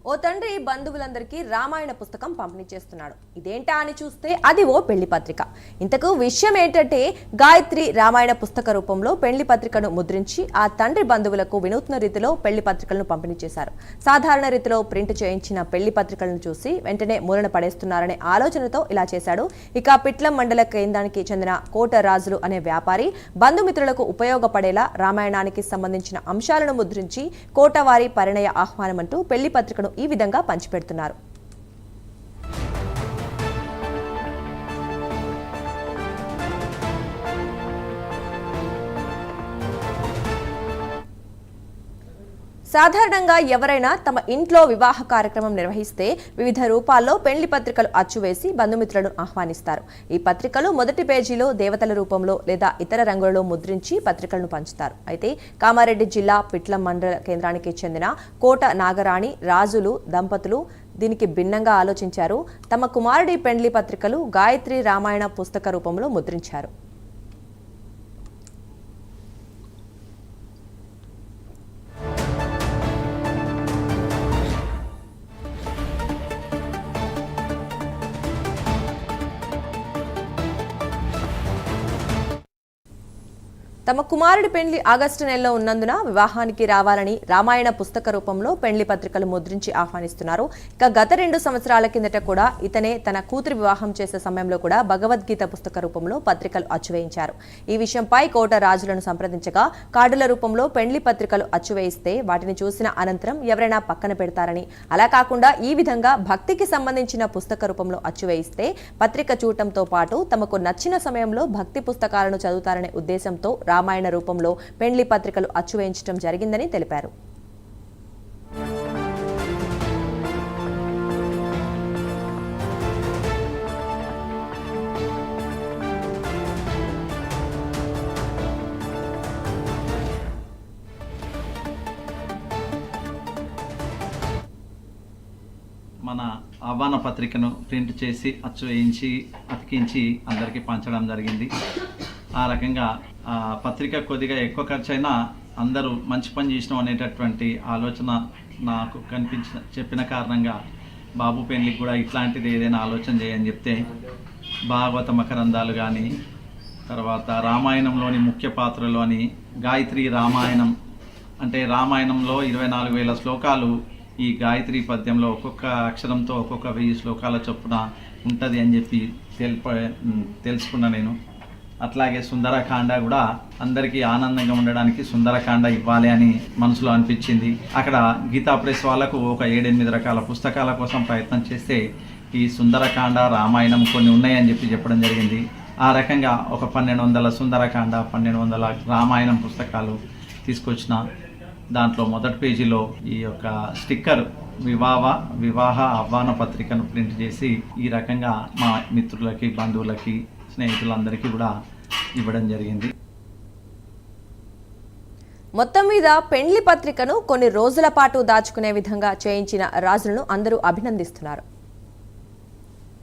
ఓ తండ్రి బంధువులందరికీ రామాయణ పుస్తకం పంపిణీ చేస్తున్నాడు. ఇదేంటా అని చూస్తే అది ఓ పెళ్లి పత్రిక. ఇంతకు విషయం ఏంటంటే గాయత్రి రామాయణ పుస్తక రూపంలో పెళ్లి పత్రికను ముద్రించి ఆ తండ్రి బంధువులకు వినూత్న రీతిలో పెళ్లి పత్రికలను పంపిణీ చేశారు. సాధారణ రీతిలో ప్రింట్ చేయించిన పెళ్లి పత్రికలను చూసి వెంటనే మూలన పడేస్తున్నారనే ఆలోచనతో ఇలా చేశాడు. ఇక పిట్లం మండల కేంద్రానికి చెందిన కోట రాజులు అనే వ్యాపారి బంధుమిత్రులకు ఉపయోగపడేలా రామాయణానికి సంబంధించిన అంశాలను ముద్రించి కోటవారి పరిణయ ఆహ్వానం అంటూ పెళ్లి పత్రికను ఈ విధంగా పంచిపెడుతున్నారు. సాధారణంగా ఎవరైనా తమ ఇంట్లో వివాహ కార్యక్రమం నిర్వహిస్తే వివిధ రూపాల్లో పెళ్లి పత్రికలు అచ్చువేసి బంధుమిత్రులను ఆహ్వానిస్తారు. ఈ పత్రికలు మొదటి పేజీలో దేవతల రూపంలో లేదా ఇతర రంగులలో ముద్రించి పత్రికలను పంచుతారు. అయితే కామారెడ్డి జిల్లా పిట్లం మండల కేంద్రానికి చెందిన కోట నాగరాణి రాజులు దంపతులు దీనికి భిన్నంగా ఆలోచించారు. తమ కుమారుడి పెండ్లి పత్రికలు గాయత్రి రామాయణ పుస్తక రూపంలో ముద్రించారు. తమ కుమారుడి పెండ్లి ఆగస్టు నెలలో ఉన్నందున వివాహానికి రావాలని రామాయణ పుస్తక రూపంలో పెండ్లి పత్రికలు ముద్రించి ఆహ్వానిస్తున్నారు. ఇక గత 2 సంవత్సరాల కిందట కూడా ఇతనే తన కూతురు వివాహం చేసే సమయంలో కూడా భగవద్గీత పుస్తక రూపంలో పత్రికలు అచ్చువేయించారు. ఈ విషయంపై కోట రాజులను సంప్రదించగా కార్డుల రూపంలో పెండ్లి పత్రికలు అచ్చువేయిస్తే వాటిని చూసిన అనంతరం ఎవరైనా పక్కన పెడతారని, అలా కాకుండా ఈ విధంగా భక్తికి సంబంధించిన పుస్తక రూపంలో అచ్చువేయిస్తే పత్రిక చూడటంతో పాటు తమకు నచ్చిన సమయంలో భక్తి పుస్తకాలను చదువుతారనే ఉద్దేశంతో రామాయణ రూపంలో పెండ్లి పత్రికలు అచ్చువేయించడం జరిగిందని తెలిపారు. మన ఆహ్వాన పత్రికను ప్రింట్ చేసి అచ్చు వేయించి అతికించి అందరికీ పంచడం జరిగింది. ఆ రకంగా పత్రిక కొద్దిగా ఎక్కువ ఖర్చు అయినా అందరూ మంచి పని చేసినాం అనేటటువంటి ఆలోచన నాకు చెప్పిన కారణంగా బాబు పెళ్లికి కూడా ఇట్లాంటిది ఏదైనా ఆలోచన చేయని చెప్తే భాగవత మకరందాలు కానీ, తర్వాత రామాయణంలోని ముఖ్య పాత్రలోని గాయత్రి రామాయణం అంటే రామాయణంలో 24,000 శ్లోకాలు ఈ గాయత్రి పద్యంలో ఒక్కొక్క అక్షరంతో ఒక్కొక్క 1000 శ్లోకాల చొప్పున ఉంటుంది అని చెప్పి తెలుసుకున్నా నేను. అట్లాగే సుందరకాండ కూడా అందరికీ ఆనందంగా ఉండడానికి సుందరకాండ ఇవ్వాలి అని మనసులో అనిపించింది. అక్కడ గీతా ప్రెస్ వాళ్ళకు ఒక 7-8 రకాల పుస్తకాల కోసం ప్రయత్నం చేస్తే ఈ సుందరకాండ రామాయణం కొన్ని ఉన్నాయని చెప్పడం జరిగింది. ఆ రకంగా ఒక 1200 సుందరకాండ 1200 రామాయణం పుస్తకాలు తీసుకొచ్చిన. దాంట్లో మొదటి పేజీలో ఈ యొక్క స్టిక్కర్ వివాహ ఆహ్వాన పత్రికను ప్రింట్ చేసి ఈ రకంగా మా మిత్రులకి, బంధువులకి, స్నేహితులందరికీ కూడా ఇవ్వడం జరిగింది. మొత్తం మీద పెండ్లి పత్రికను కొన్ని రోజుల పాటు దాచుకునే విధంగా చేయించిన రాజులను అందరూ అభినందిస్తున్నారు.